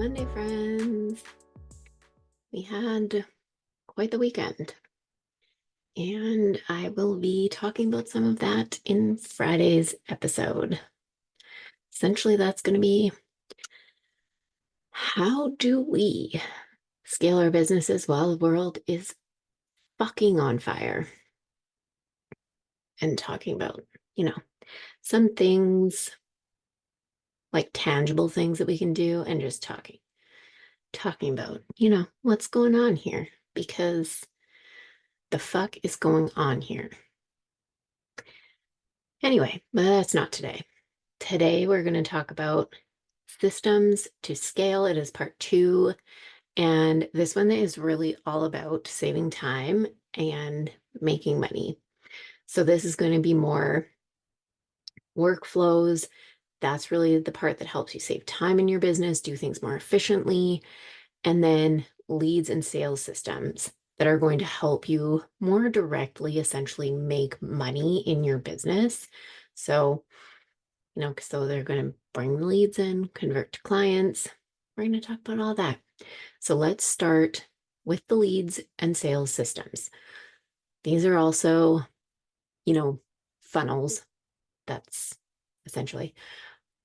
Monday, friends. We had quite the weekend, and I will be talking about some of that in Friday's episode. Essentially, that's going to be how do we scale our businesses while the world is fucking on fire? And talking about, you know, some things like tangible things that we can do, and just talking about, what's going on here because the fuck is going on here. Anyway, but that's not today. Today, we're going to talk about systems to scale. It is part two. And this one is really all about saving time and making money. So, this is going to be more workflows. That's really the part that helps you save time in your business, do things more efficiently, and then leads and sales systems that are going to help you more directly essentially make money in your business. So, so they're going to bring the leads in, convert to clients. We're going to talk about all that. So let's start with the leads and sales systems. These are also, funnels. That's essentially,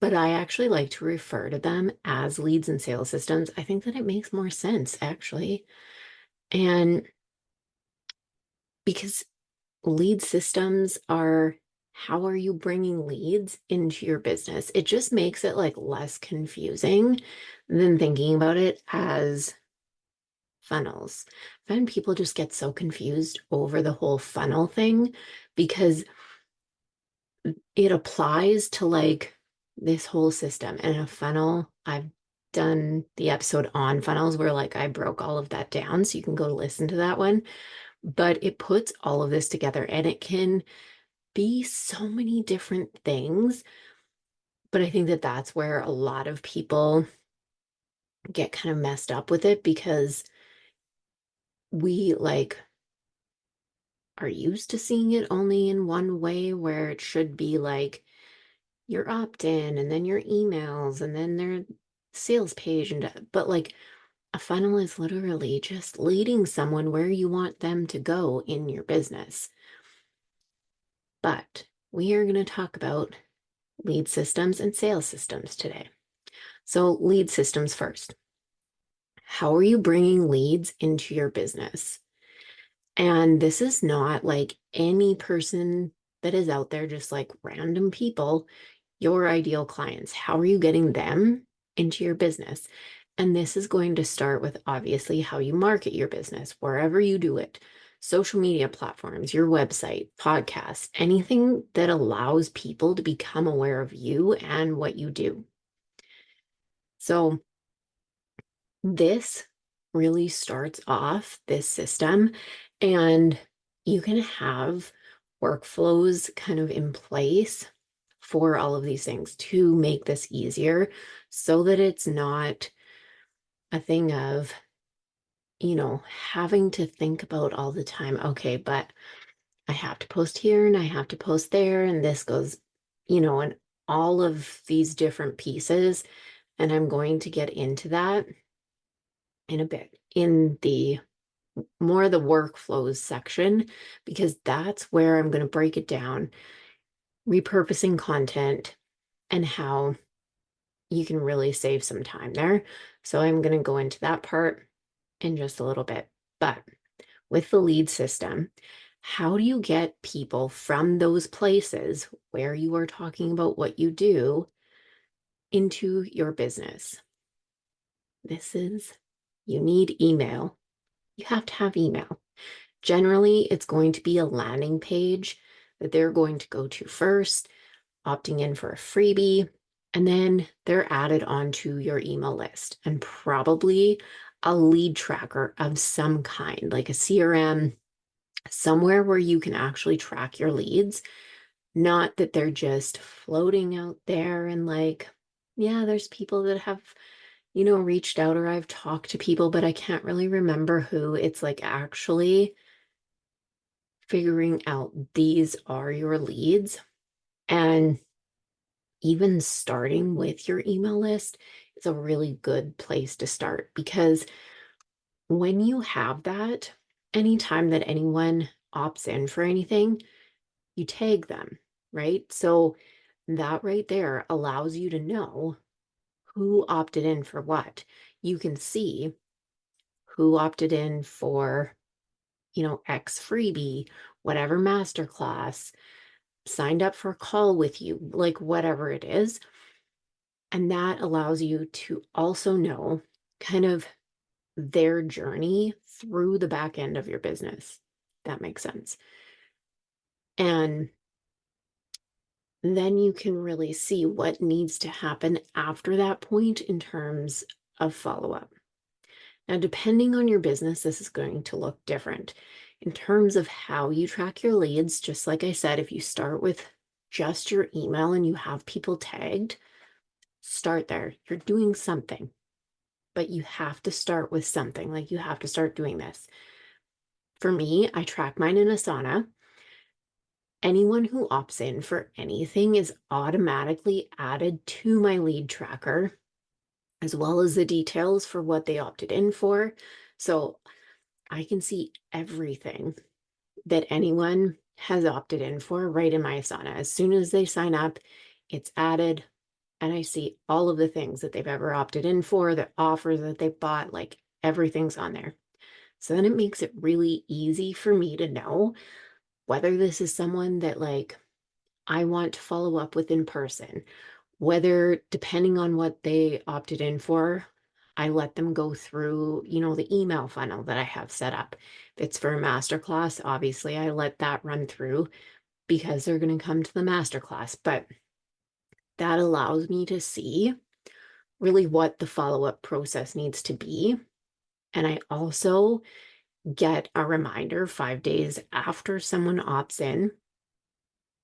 but I actually like to refer to them as leads and sales systems. I think that it makes more sense actually. And because lead systems are how are you bringing leads into your business? It just makes it like less confusing than thinking about it as funnels. I find people just get so confused over the whole funnel thing because it applies to like this whole system. And a funnel, I've done the episode on funnels where like I broke all of that down. So you can go listen to that one. But it puts all of this together and it can be so many different things. But I think that that's where a lot of people get kind of messed up with it because we like are used to seeing it only in one way where it should be like your opt-in and then your emails and then their sales page but like a funnel is literally just leading someone where you want them to go in your business. But we are going to talk about lead systems and sales systems today. So, lead systems first. How are you bringing leads into your business? And this is not like any person that is out there, just like random people, your ideal clients. How are you getting them into your business? And this is going to start with obviously how you market your business, wherever you do it, social media platforms, your website, podcasts, anything that allows people to become aware of you and what you do. So, this really starts off this system, and you can have workflows kind of in place for all of these things to make this easier so that it's not a thing of, having to think about all the time, okay, but I have to post here and I have to post there, and this goes, and all of these different pieces. And I'm going to get into that in a bit in the more the workflows section, because that's where I'm going to break it down, repurposing content and how you can really save some time there. So I'm going to go into that part in just a little bit. But with the lead system, how do you get people from those places where you are talking about what you do into your business? You need email. You have to have email. Generally, it's going to be a landing page that they're going to go to first, opting in for a freebie, and then they're added onto your email list and probably a lead tracker of some kind, like a CRM, somewhere where you can actually track your leads, not that they're just floating out there and like, yeah, there's people that have reached out or I've talked to people, but I can't really remember who. It's like actually figuring out these are your leads. And even starting with your email list is a really good place to start because when you have that, anytime that anyone opts in for anything, you tag them, right? So that right there allows you to know who opted in for what. You can see who opted in for, X freebie, whatever masterclass, signed up for a call with you, like whatever it is. And that allows you to also know kind of their journey through the back end of your business. That makes sense. And then you can really see what needs to happen after that point in terms of follow up. Now, depending on your business, this is going to look different. In terms of how you track your leads, just like I said, if you start with just your email and you have people tagged, start there. You're doing something, but you have to start with something. Like you have to start doing this. For me, I track mine in Asana. Anyone who opts in for anything is automatically added to my lead tracker, as well as the details for what they opted in for. So I can see everything that anyone has opted in for right in my Asana. As soon as they sign up, it's added, and I see all of the things that they've ever opted in for, the offers that they bought, like everything's on there. So then it makes it really easy for me to know whether this is someone that I want to follow up with in person, whether depending on what they opted in for, I let them go through, the email funnel that I have set up. If it's for a masterclass, obviously I let that run through because they're going to come to the masterclass. But that allows me to see really what the follow-up process needs to be. And I also get a reminder 5 days after someone opts in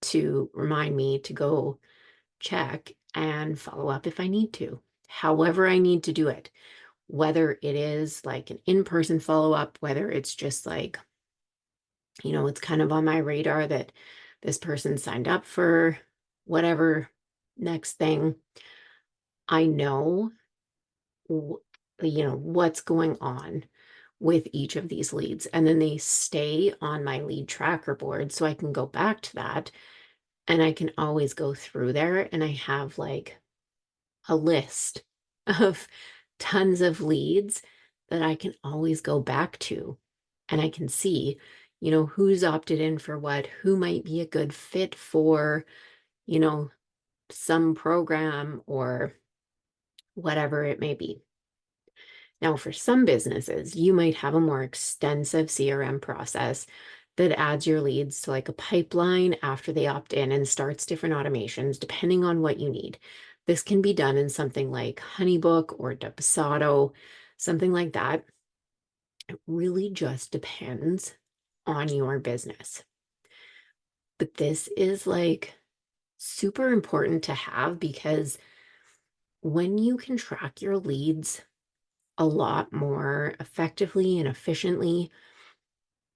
to remind me to go check and follow up if I need to, however I need to do it, whether it is like an in-person follow-up, whether it's just it's kind of on my radar that this person signed up for whatever next thing. I know, what's going on with each of these leads. And then they stay on my lead tracker board. So I can go back to that and I can always go through there and I have like a list of tons of leads that I can always go back to. And I can see, who's opted in for what, who might be a good fit for, you know, some program or whatever it may be. Now, for some businesses, you might have a more extensive CRM process that adds your leads to like a pipeline after they opt in and starts different automations depending on what you need. This can be done in something like Honeybook or Dubsado, something like that. It really just depends on your business. But this is like super important to have because when you can track your leads a lot more effectively and efficiently,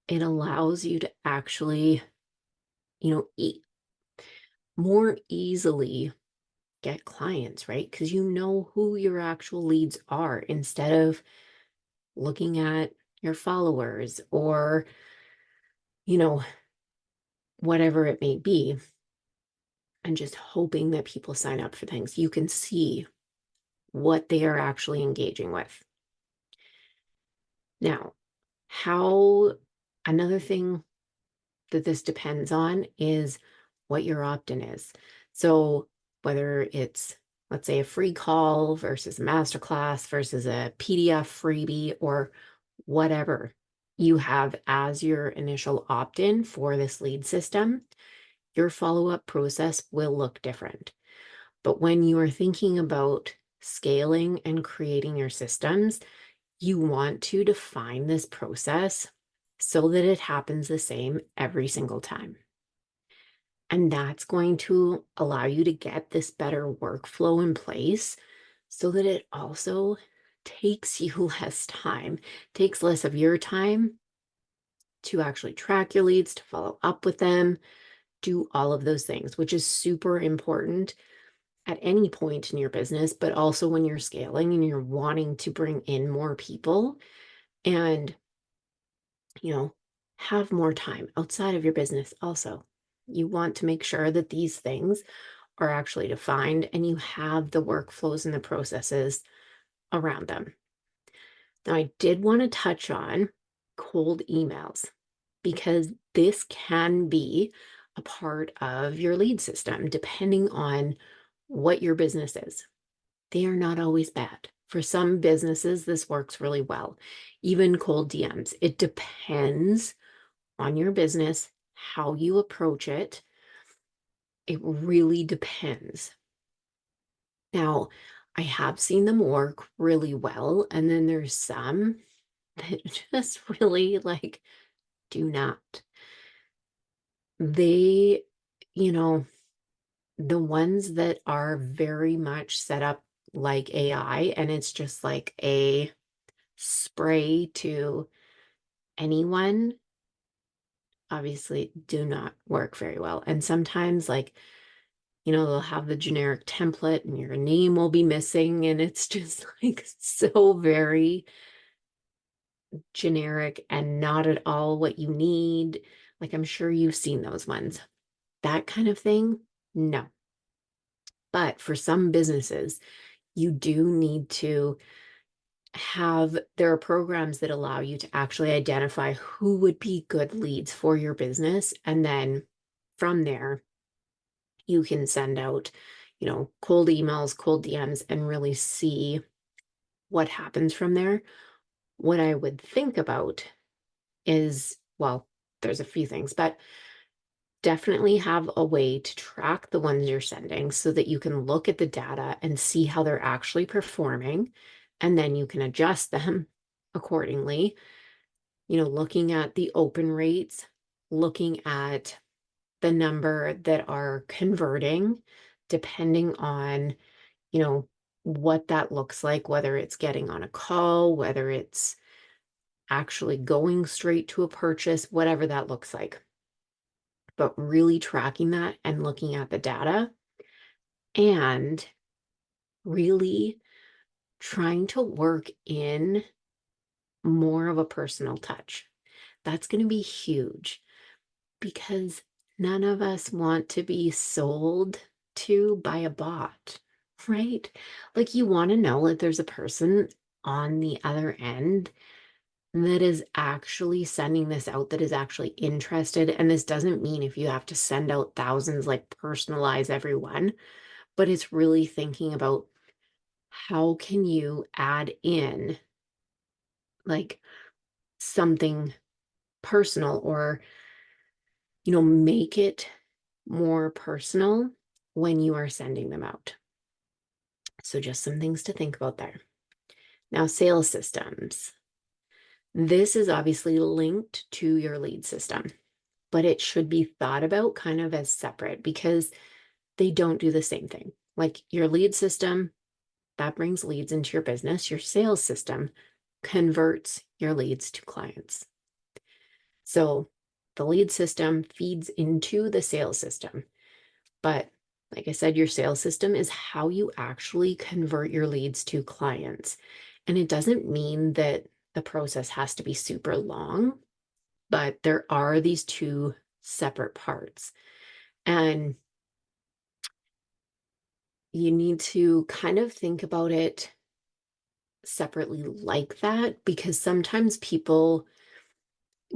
it allows you to actually, more easily get clients, right? Because you know who your actual leads are instead of looking at your followers or, you know, whatever it may be, and just hoping that people sign up for things. You can see what they are actually engaging with. Now, how another thing that this depends on is what your opt-in is. So whether it's, let's say, a free call versus a masterclass versus a PDF freebie or whatever you have as your initial opt-in for this lead system, your follow-up process will look different. But when you are thinking about scaling and creating your systems, you want to define this process so that it happens the same every single time. And that's going to allow you to get this better workflow in place so that it also takes you less time, takes less of your time to actually track your leads, to follow up with them, do all of those things, which is super important at any point in your business, but also when you're scaling and you're wanting to bring in more people and, you know, have more time outside of your business also. You want to make sure that these things are actually defined and you have the workflows and the processes around them. Now, I did want to touch on cold emails because this can be a part of your lead system depending on what your business is. They are not always bad. For some businesses, this works really well. Even cold DMs, it depends on your business, how you approach it. It really depends. Now, I have seen them work really well, and then there's some that just really like do not. They, you know, the ones that are very much set up like AI, and it's just like a spray to anyone, obviously do not work very well. And sometimes, like, they'll have the generic template and your name will be missing, and it's just like so very generic and not at all what you need. Like, I'm sure you've seen those ones. That kind of thing, no. But for some businesses, you do need to there are programs that allow you to actually identify who would be good leads for your business. And then from there, you can send out, cold emails, cold DMs, and really see what happens from there. What I would think about is, well, there's a few things, but definitely have a way to track the ones you're sending so that you can look at the data and see how they're actually performing. And then you can adjust them accordingly, looking at the open rates, looking at the number that are converting, depending on, what that looks like, whether it's getting on a call, whether it's actually going straight to a purchase, whatever that looks like. But really tracking that and looking at the data and really trying to work in more of a personal touch. That's going to be huge because none of us want to be sold to by a bot, right? Like, you want to know that there's a person on the other end that is actually sending this out, that is actually interested. And this doesn't mean if you have to send out thousands, like personalize every one, but it's really thinking about how can you add in like something personal or, make it more personal when you are sending them out. So just some things to think about there. Now, sales systems. This is obviously linked to your lead system, but it should be thought about kind of as separate because they don't do the same thing. Like, your lead system, that brings leads into your business. Your sales system converts your leads to clients. So the lead system feeds into the sales system. But like I said, your sales system is how you actually convert your leads to clients. And it doesn't mean that the process has to be super long, but there are these two separate parts. And you need to kind of think about it separately like that, because sometimes people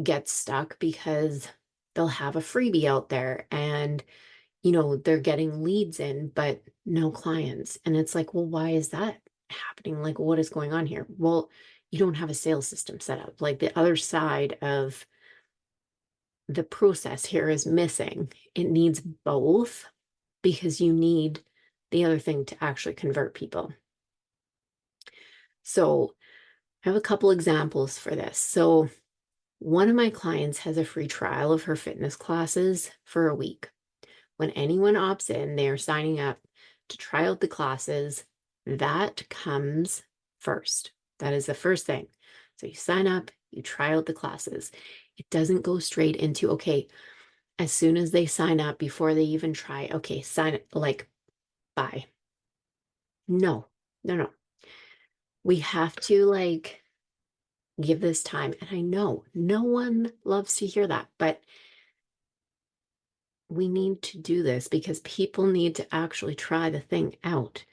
get stuck because they'll have a freebie out there and they're getting leads in, but no clients. And it's like, well, why is that happening? Like, what is going on here? Well, you don't have a sales system set up. Like, the other side of the process here is missing. It needs both because you need the other thing to actually convert people. So I have a couple examples for this. So one of my clients has a free trial of her fitness classes for a week. When anyone opts in, they are signing up to try out the classes. That comes first. That is the first thing. So you sign up, you try out the classes. It doesn't go straight into, okay, as soon as they sign up, before they even try, okay, sign it, like, bye. No, no, no. We have to like give this time. And I know no one loves to hear that, but we need to do this because people need to actually try the thing out.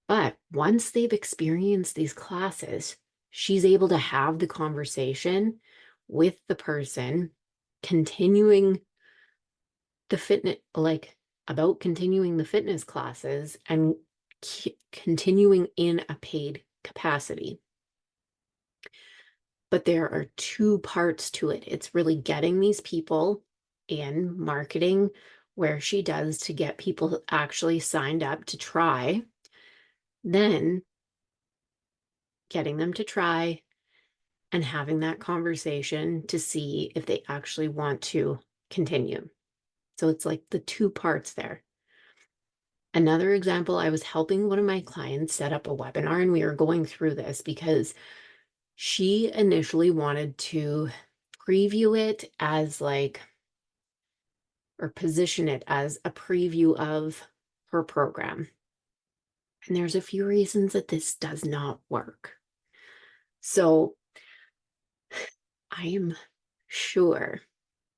But once they've experienced these classes, she's able to have the conversation with the person, continuing the fitness, like about continuing the fitness classes and continuing in a paid capacity. But there are two parts to it. It's really getting these people in marketing where she does to get people actually signed up to try, then getting them to try and having that conversation to see if they actually want to continue. So it's like the two parts there. Another example, I was helping one of my clients set up a webinar, and we were going through this because she initially wanted to preview it as like, or position it as a preview of her program. And there's a few reasons that this does not work. So I am sure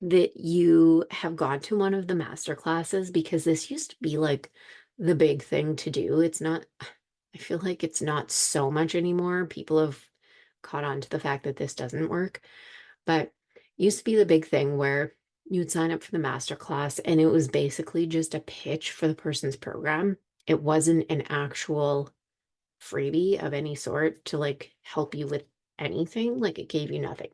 that you have gone to one of the master classes because this used to be like the big thing to do. It's not, I feel like it's not so much anymore. People have caught on to the fact that this doesn't work, but it used to be the big thing where you'd sign up for the master class and it was basically just a pitch for the person's program. It wasn't an actual freebie of any sort to like help you with anything. Like it gave you nothing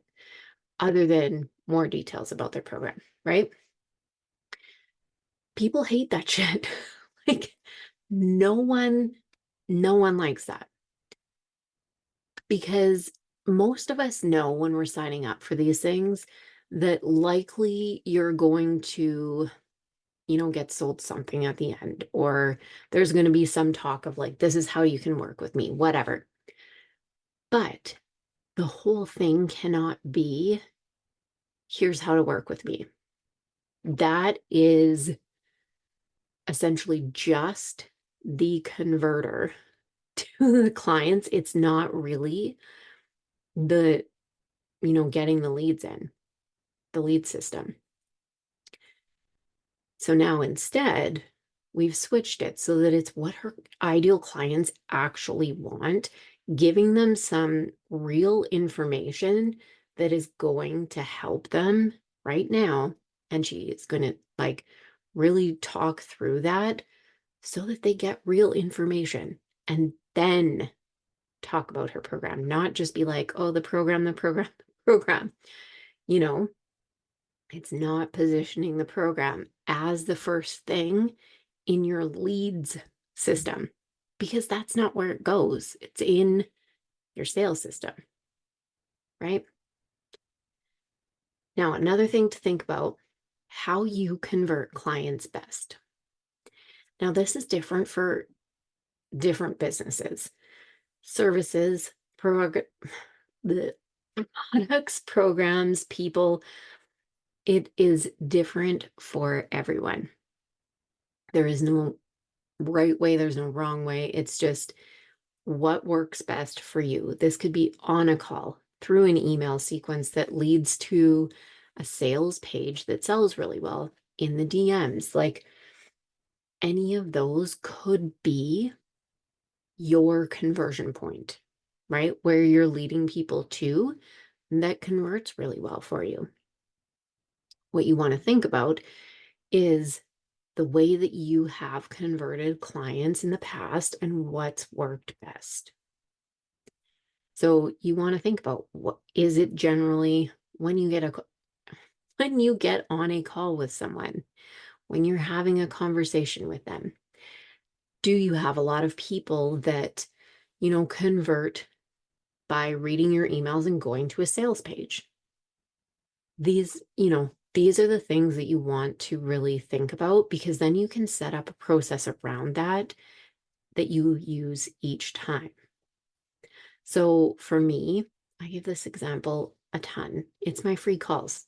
other than more details about their program, right? People hate that shit. Like no one, no one likes that because most of us know when we're signing up for these things that likely you're going to, get sold something at the end, or there's going to be some talk of like, this is how you can work with me, whatever. But the whole thing cannot be, here's how to work with me. That is essentially just the converter to the clients. It's not really the, getting the leads in, the lead system. So now instead, we've switched it so that it's what her ideal clients actually want, giving them some real information that is going to help them right now. And she is going to like really talk through that so that they get real information and then talk about her program, not just be like, oh, the program, the program, the program. You know, it's not positioning the program as the first thing in your leads system because that's not where it goes. It's in your sales system, right? Now, another thing to think about, how you convert clients best. Now, this is different for different businesses, services, the products, programs, people. It is different for everyone. There is no right way, there's no wrong way. It's just what works best for you. This could be on a call, through an email sequence that leads to a sales page that sells really well, in the DMs. Like any of those could be your conversion point, right? Where you're leading people to that converts really well for you. What you want to think about is the way that you have converted clients in the past and what's worked best. So you want to think about, what is it generally when you get on a call with someone, when you're having a conversation with them, do you have a lot of people that, convert by reading your emails and going to a sales page? These are the things that you want to really think about because then you can set up a process around that you use each time. So for me, I give this example a ton. It's my free calls.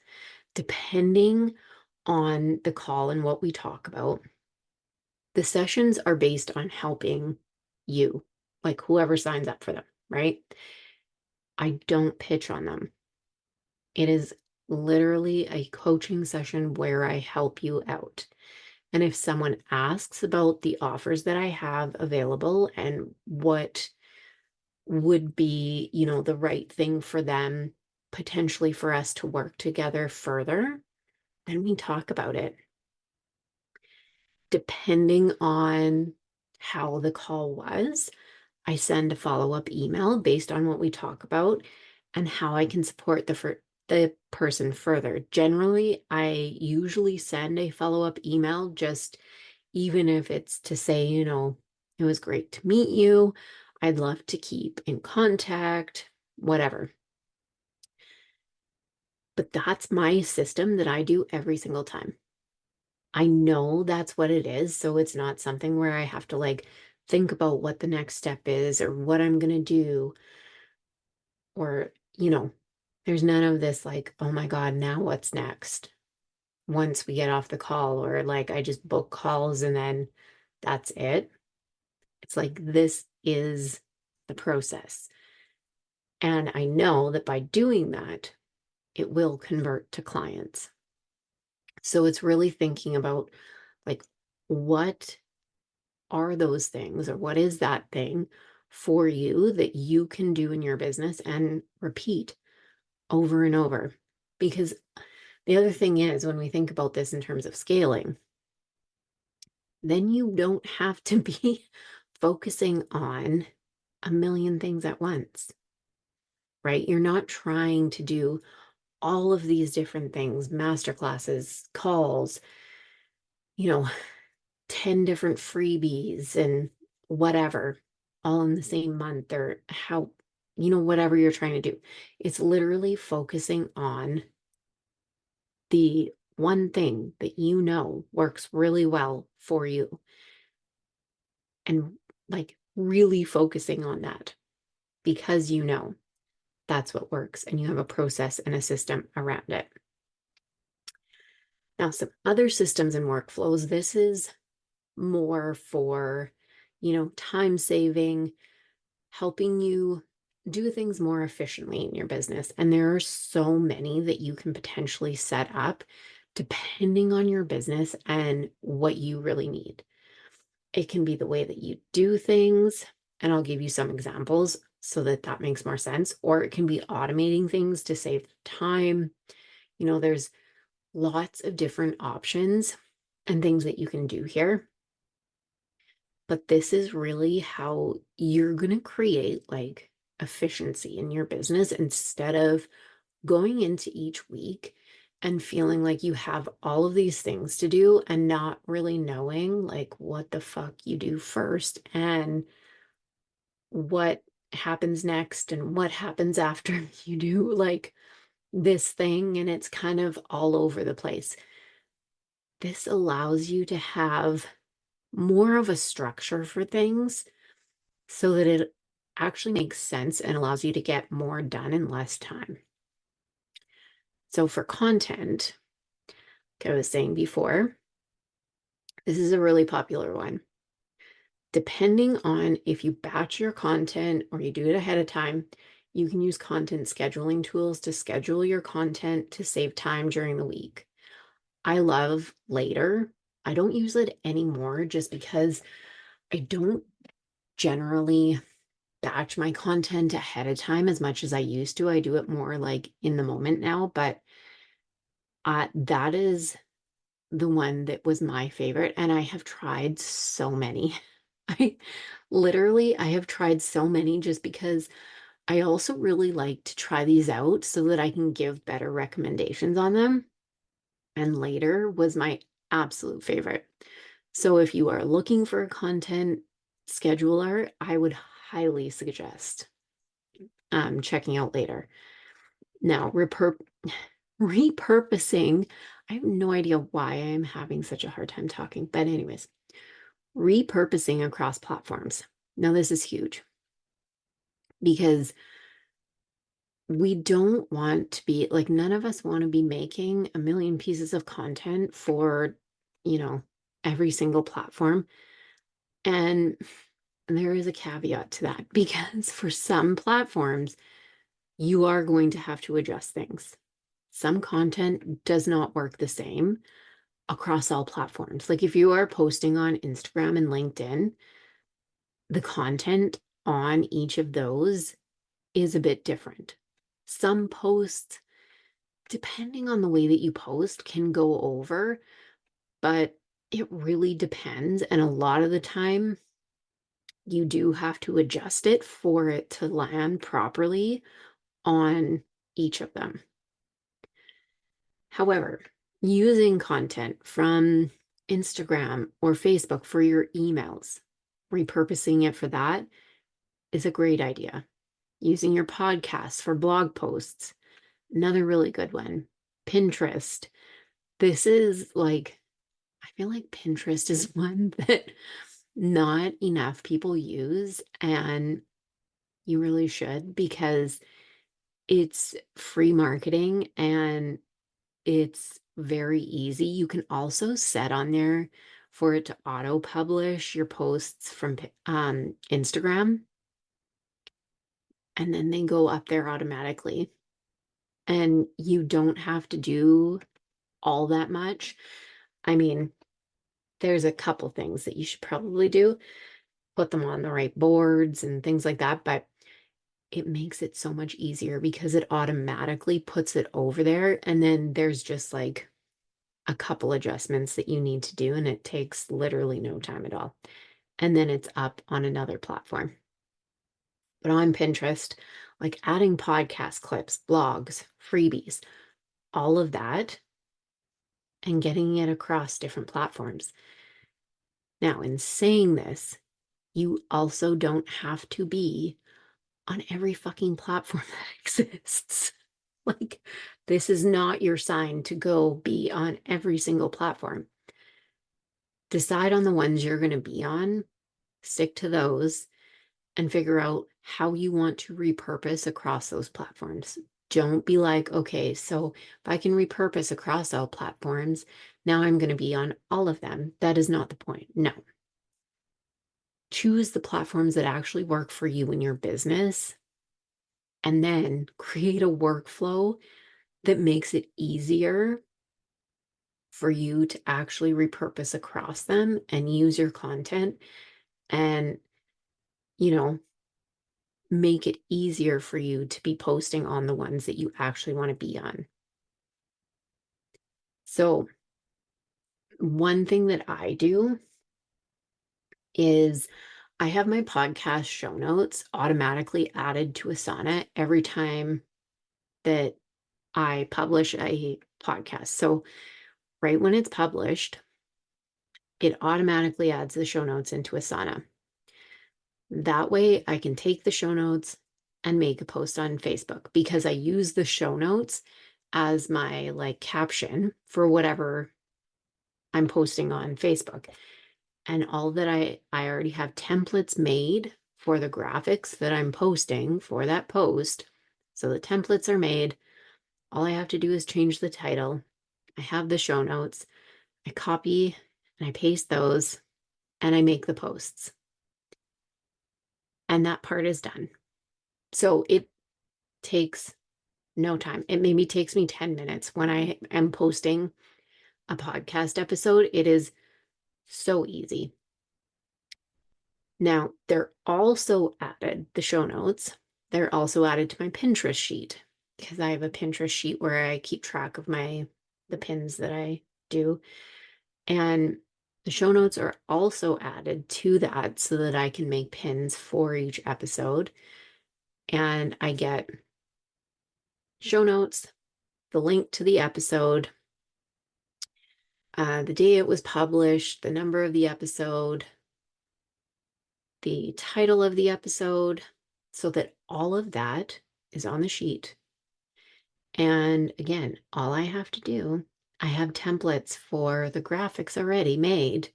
Depending on the call and what we talk about, the sessions are based on helping you, like whoever signs up for them, right? I don't pitch on them. It is literally a coaching session where I help you out. And if someone asks about the offers that I have available and what would be, the right thing for them, potentially for us to work together further, then we talk about it. Depending on how the call was, I send a follow-up email based on what we talk about and how I can support the person further. Generally, I usually send a follow-up email, just even if it's to say, it was great to meet you. I'd love to keep in contact, whatever. But that's my system that I do every single time. I know that's what it is, so it's not something where I have to like think about what the next step is or what I'm going to do, or, there's none of this like, oh my God, now what's next? Once we get off the call, or like I just book calls and then that's it. It's like this is the process. And I know that by doing that, it will convert to clients. So it's really thinking about like, what are those things, or what is that thing for you that you can do in your business and repeat over and over? Because the other thing is, when we think about this in terms of scaling, then you don't have to be focusing on a million things at once, right? You're not trying to do all of these different things, masterclasses, calls, you know, 10 different freebies and whatever, all in the same month, or how, whatever you're trying to do. It's literally focusing on the one thing that works really well for you, and like really focusing on that, because that's what works and you have a process and a system around it. Now, some other systems and workflows, this is more for, time saving, helping you do things more efficiently in your business. And there are so many that you can potentially set up depending on your business and what you really need. It can be the way that you do things, and I'll give you some examples so that that makes more sense, or it can be automating things to save time. There's lots of different options and things that you can do here. But this is really how you're going to create like efficiency in your business, instead of going into each week and feeling like you have all of these things to do and not really knowing like what the fuck you do first and what happens next and what happens after you do like this thing, and it's kind of all over the place. This allows you to have more of a structure for things so that it actually makes sense and allows you to get more done in less time. So for content, like I was saying before, this is a really popular one. Depending on if you batch your content or you do it ahead of time, you can use content scheduling tools to schedule your content to save time during the week. I love Later. I don't use it anymore just because I don't generally batch my content ahead of time as much as I used to. I do it more like in the moment now, but that is the one that was my favorite. And I have tried so many. I have tried so many just because I also really like to try these out so that I can give better recommendations on them. And Later was my absolute favorite. So if you are looking for a content scheduler, I would highly suggest checking out Later. Now, repurposing, I have no idea why I am having such a hard time talking, but anyways, repurposing across platforms. Now, this is huge because we don't want to be like, none of us want to be making a million pieces of content for, every single platform. And there is a caveat to that because for some platforms, you are going to have to adjust things. Some content does not work the same across all platforms. Like if you are posting on Instagram and LinkedIn, the content on each of those is a bit different. Some posts, depending on the way that you post, can go over, but it really depends. And a lot of the time, you do have to adjust it for it to land properly on each of them. However, using content from Instagram or Facebook for your emails, repurposing it for that is a great idea. Using your podcasts for blog posts, another really good one. Pinterest. This is like, I feel like Pinterest is one that not enough people use, and you really should because it's free marketing and it's very easy. You can also set on there for it to auto publish your posts from Instagram, and then they go up there automatically. And you don't have to do all that much. I mean, there's a couple things that you should probably do, put them on the right boards and things like that, but it makes it so much easier because it automatically puts it over there. And then there's just like a couple adjustments that you need to do, and it takes literally no time at all. And then it's up on another platform. But on Pinterest, like adding podcast clips, blogs, freebies, all of that, and getting it across different platforms. Now, in saying this, you also don't have to be on every fucking platform that exists. Like, this is not your sign to go be on every single platform. Decide on the ones you're going to be on, stick to those, and figure out how you want to repurpose across those platforms. Don't be like, okay, so if I can repurpose across all platforms, now I'm going to be on all of them. That is not the point. No. Choose the platforms that actually work for you in your business, and then create a workflow that makes it easier for you to actually repurpose across them and use your content and, you know, make it easier for you to be posting on the ones that you actually want to be on. So, one thing that I do is I have my podcast show notes automatically added to Asana every time that I publish a podcast. So, right when it's published, it automatically adds the show notes into Asana. That way I can take the show notes and make a post on Facebook because I use the show notes as my like caption for whatever I'm posting on Facebook. And all that I already have templates made for the graphics that I'm posting for that post. So the templates are made. All I have to do is change the title. I have the show notes. I copy and I paste those and I make the posts. And that part is done. So it takes no time. It maybe takes me 10 minutes when I am posting a podcast episode. It is so easy. Now, they're also added, the show notes, they're also added to my Pinterest sheet because I have a Pinterest sheet where I keep track of the pins that I do. And the show notes are also added to that so that I can make pins for each episode. And I get show notes, the link to the episode, the day it was published, the number of the episode, the title of the episode, so that all of that is on the sheet. And again, all I have to do, I have templates for the graphics already made.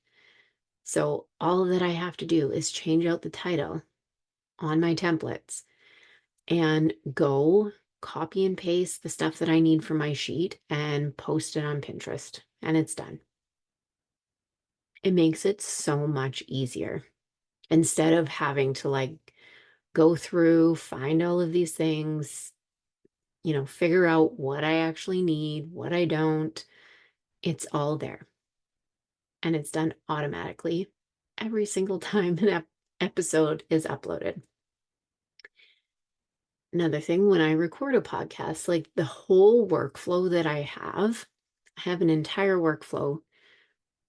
So all that I have to do is change out the title on my templates and go copy and paste the stuff that I need for my sheet and post it on Pinterest, and it's done. It makes it so much easier. instead of having to like go through, find all of these things, figure out what I actually need, what I don't. It's all there and it's done automatically every single time an episode is uploaded. Another thing, when I record a podcast, like the whole workflow that I have an entire workflow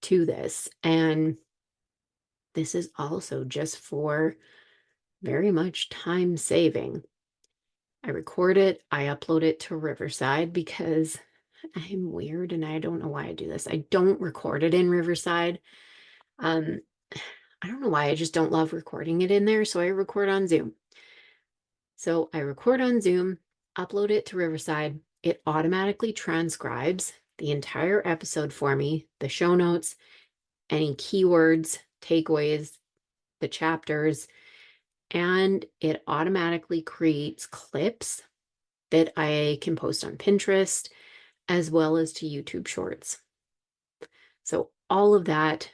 to this. And this is also just for very much time saving. I record it, I upload it to Riverside because I'm weird and I don't know why I do this. I don't record it in Riverside. Um, I don't know why, I just don't love recording it in there, so I record on Zoom. So I record on Zoom, upload it to Riverside. It automatically transcribes the entire episode for me, the show notes, any keywords, takeaways, the chapters, and it automatically creates clips that I can post on Pinterest as well as to YouTube Shorts. So all of that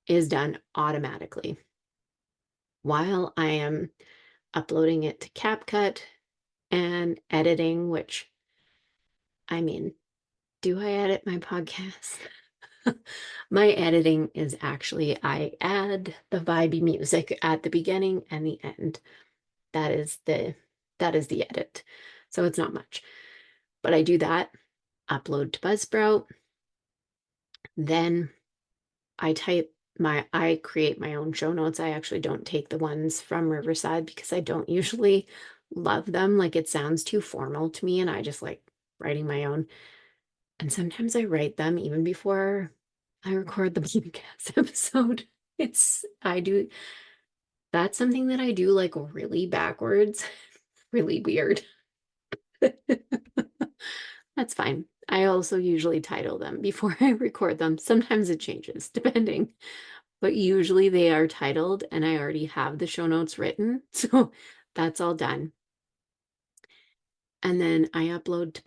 is done automatically while I am uploading it to CapCut and editing, which, I mean, do I edit my podcast? My editing is actually, I add the vibey music at the beginning and the end. That is the edit. So it's not much. But I do that, upload to Buzzsprout, then I create my own show notes. I actually don't take the ones from Riverside because I don't usually love them. Like it sounds too formal to me and I just like writing my own. And sometimes I write them even before I record the podcast episode. That's something that I do like really backwards, really weird. That's fine. I also usually title them before I record them. Sometimes it changes, depending, but usually they are titled and I already have the show notes written. So that's all done. And then I upload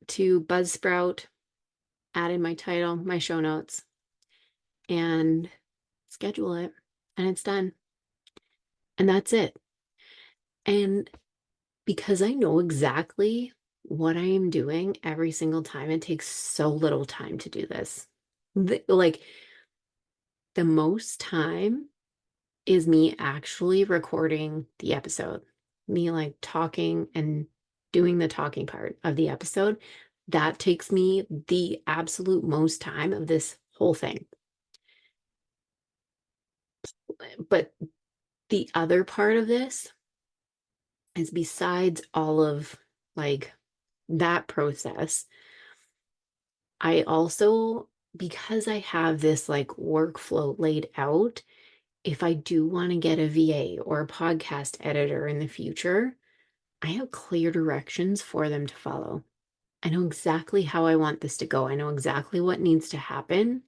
to Buzzsprout, add in my title, my show notes, and schedule it, and it's done. And that's it. And because I know exactly what I am doing every single time, it takes so little time to do this. Like the most time is me actually recording the episode, me like talking and doing the talking part of the episode. That takes me the absolute most time of this whole thing. But the other part of this is besides all of like that process, I also, because I have this like workflow laid out, if I do want to get a VA or a podcast editor in the future, I have clear directions for them to follow. I know exactly how I want this to go. I know exactly what needs to happen.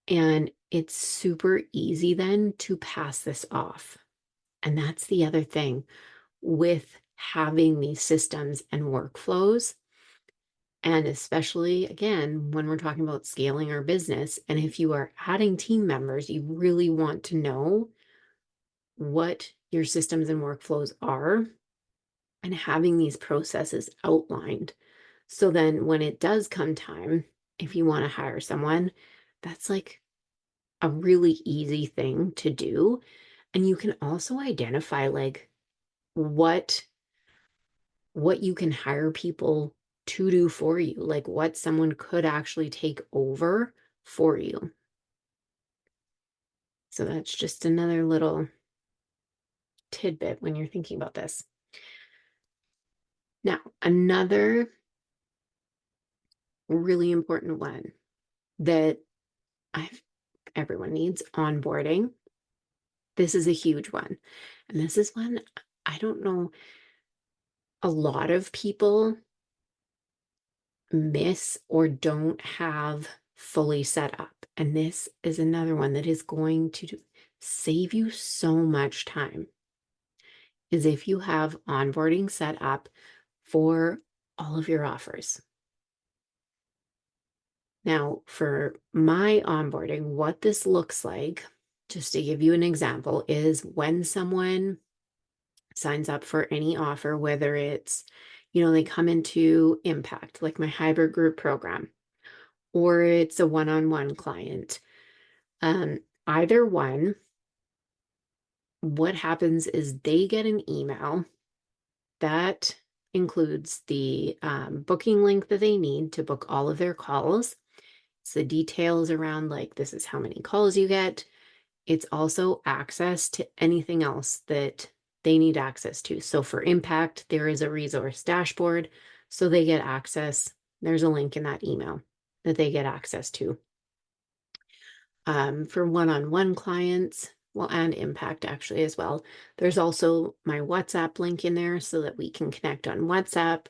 And it's super easy then to pass this off. And that's the other thing with having these systems and workflows. And especially, again, when we're talking about scaling our business, and if you are adding team members, you really want to know what your systems and workflows are and having these processes outlined. So then when it does come time, if you want to hire someone, that's like a really easy thing to do. And you can also identify like what you can hire people to do for you, like what someone could actually take over for you. So that's just another little tidbit when you're thinking about this. Now, another really important one that everyone needs, onboarding. This is a huge one. And this is one I don't know, a lot of people miss or don't have fully set up. And this is another one that is going to save you so much time, is if you have onboarding set up for all of your offers. Now, for my onboarding, what this looks like just to give you an example, is when someone signs up for any offer, whether it's, they come into Impact, like my hybrid group program, or it's a one-on-one client. Either one, what happens is they get an email that includes the booking link that they need to book all of their calls. It's the details around, like, this is how many calls you get. It's also access to anything else that they need access to. So for Impact, there is a resource dashboard. So they get access. There's a link in that email that they get access to. For one-on-one clients, well, and Impact actually as well, there's also my WhatsApp link in there so that we can connect on WhatsApp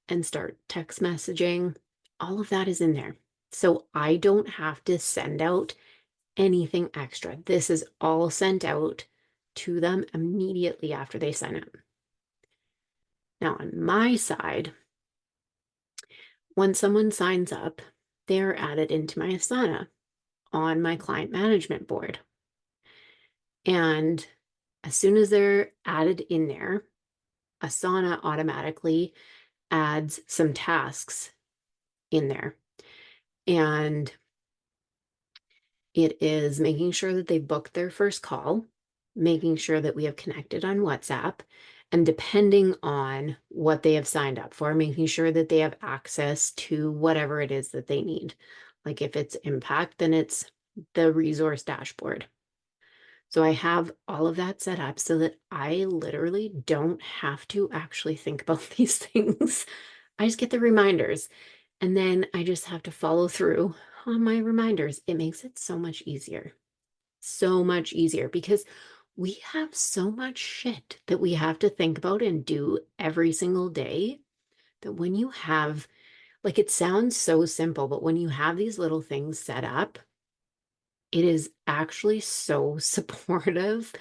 and start text messaging. All of that is in there. So I don't have to send out anything extra. This is all sent out to them immediately after they sign up. Now, on my side, when someone signs up, they're added into my Asana on my client management board. And as soon as they're added in there, Asana automatically adds some tasks in there. And it is making sure that they booked their first call, making sure that we have connected on WhatsApp, and depending on what they have signed up for, making sure that they have access to whatever it is that they need. Like if it's Impact, then it's the resource dashboard. So I have all of that set up so that I literally don't have to actually think about these things. I just get the reminders and then I just have to follow through on my reminders. It makes it so much easier. So much easier because we have so much shit that we have to think about and do every single day that when you have, like, it sounds so simple, but when you have these little things set up, it is actually so supportive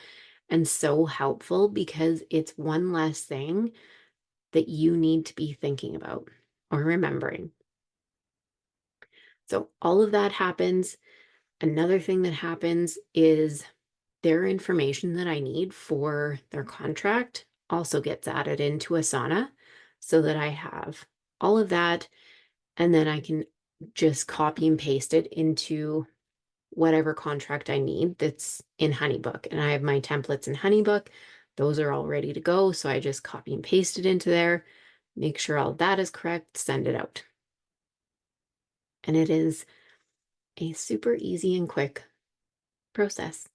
and so helpful because it's one less thing that you need to be thinking about or remembering. So all of that happens. Another thing that happens is their information that I need for their contract also gets added into Asana so that I have all of that. And then I can just copy and paste it into whatever contract I need that's in HoneyBook. And I have my templates in HoneyBook. Those are all ready to go. So I just copy and paste it into there, make sure all that is correct, send it out. And it is a super easy and quick process.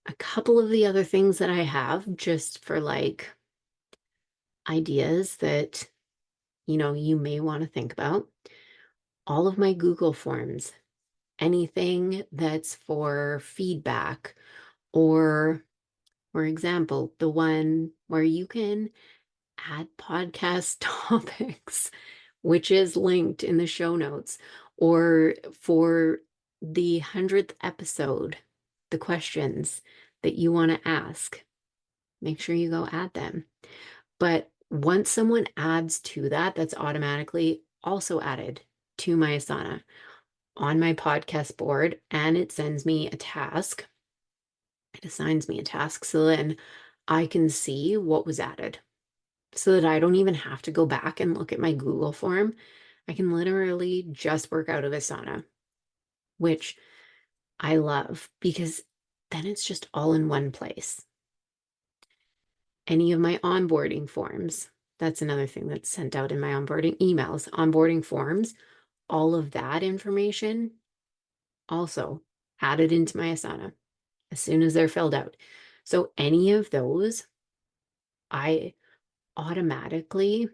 A couple of the other things that I have just for like ideas that, you may want to think about. All of my Google Forms, anything that's for feedback, or for example, the one where you can add podcast topics, which is linked in the show notes, or for the 100th episode, the questions that you want to ask, make sure you go add them. But once someone adds to that, that's automatically also added to my Asana on my podcast board, and it sends me a task. It assigns me a task so then I can see what was added so that I don't even have to go back and look at my Google form. I can literally just work out of Asana, which I love because then it's just all in one place. Any of my onboarding forms, that's another thing that's sent out in my onboarding emails, onboarding forms, all of that information also added into my Asana as soon as they're filled out. So any of those, I automatically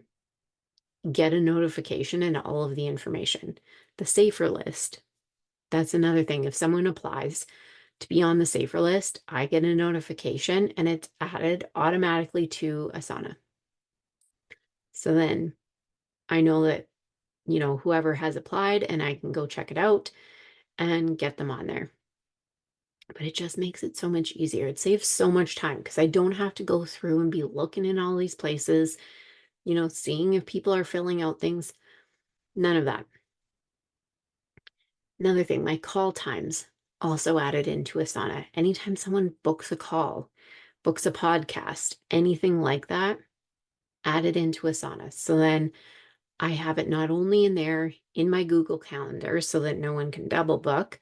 get a notification and all of the information. The safer list, that's another thing. If someone applies to be on the safer list, I get a notification and it's added automatically to Asana. So then I know that, whoever has applied and I can go check it out and get them on there. But it just makes it so much easier. It saves so much time because I don't have to go through and be looking in all these places, seeing if people are filling out things. None of that. Another thing, my call times. also added into Asana. Anytime someone books a call, books a podcast, anything like that, added into Asana. So then I have it not only in there in my Google Calendar so that no one can double book,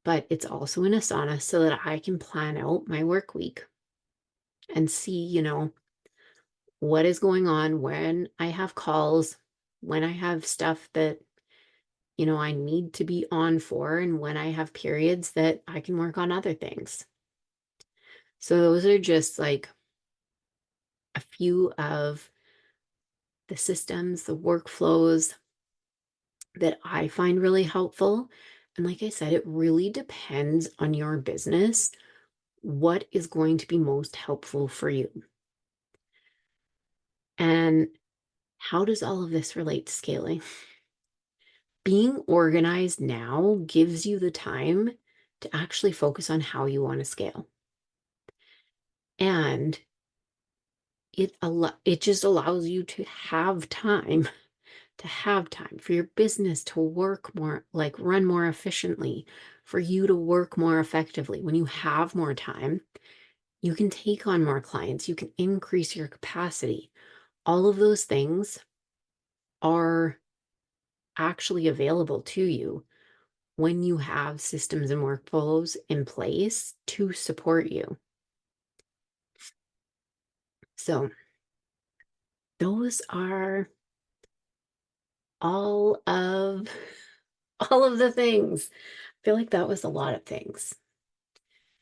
but it's also in Asana so that I can plan out my work week and see, what is going on when I have calls, when I have stuff that, I need to be on for, and when I have periods that I can work on other things. So those are just like a few of the systems, the workflows that I find really helpful. And like I said, it really depends on your business, what is going to be most helpful for you. And how does all of this relate to scaling? Being organized now gives you the time to actually focus on how you want to scale. And it just allows you to have time for your business to work more, like run more efficiently, for you to work more effectively. When you have more time, you can take on more clients, you can increase your capacity. All of those things are actually available to you when you have systems and workflows in place to support you. So those are all of all of the things. I feel like that was a lot of things.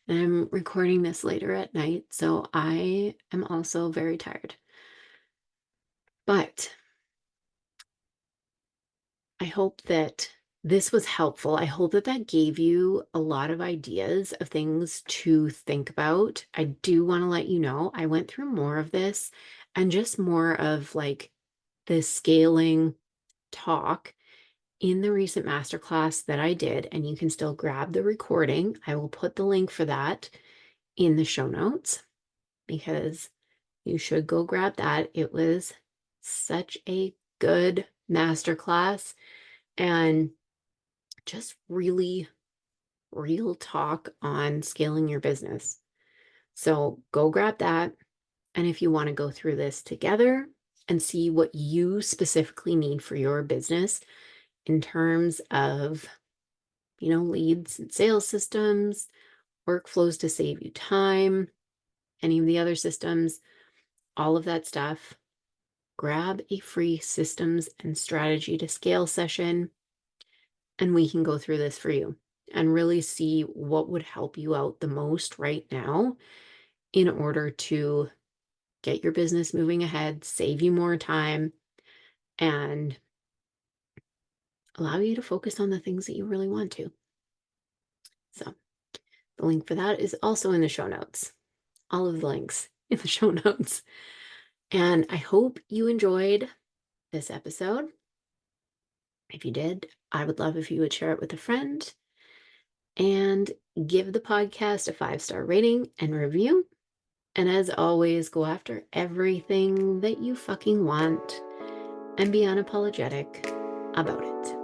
I'm recording this later at night, so I am also very tired. But I hope that this was helpful. I hope that that gave you a lot of ideas of things to think about. I do want to let you know I went through more of this and just more of like the scaling talk in the recent masterclass that I did, and you can still grab the recording. I will put the link for that in the show notes because you should go grab that. It was such a good masterclass and just really real talk on scaling your business. So go grab that. And if you want to go through this together and see what you specifically need for your business in terms of, leads and sales systems, workflows to save you time, any of the other systems, all of that stuff, grab a free systems and strategy to scale session, and we can go through this for you and really see what would help you out the most right now in order to get your business moving ahead, save you more time, and allow you to focus on the things that you really want to. So the link for that is also in the show notes. All of the links in the show notes. And I hope you enjoyed this episode. If you did, I would love if you would share it with a friend and give the podcast a 5-star rating and review. And as always, go after everything that you fucking want and be unapologetic about it.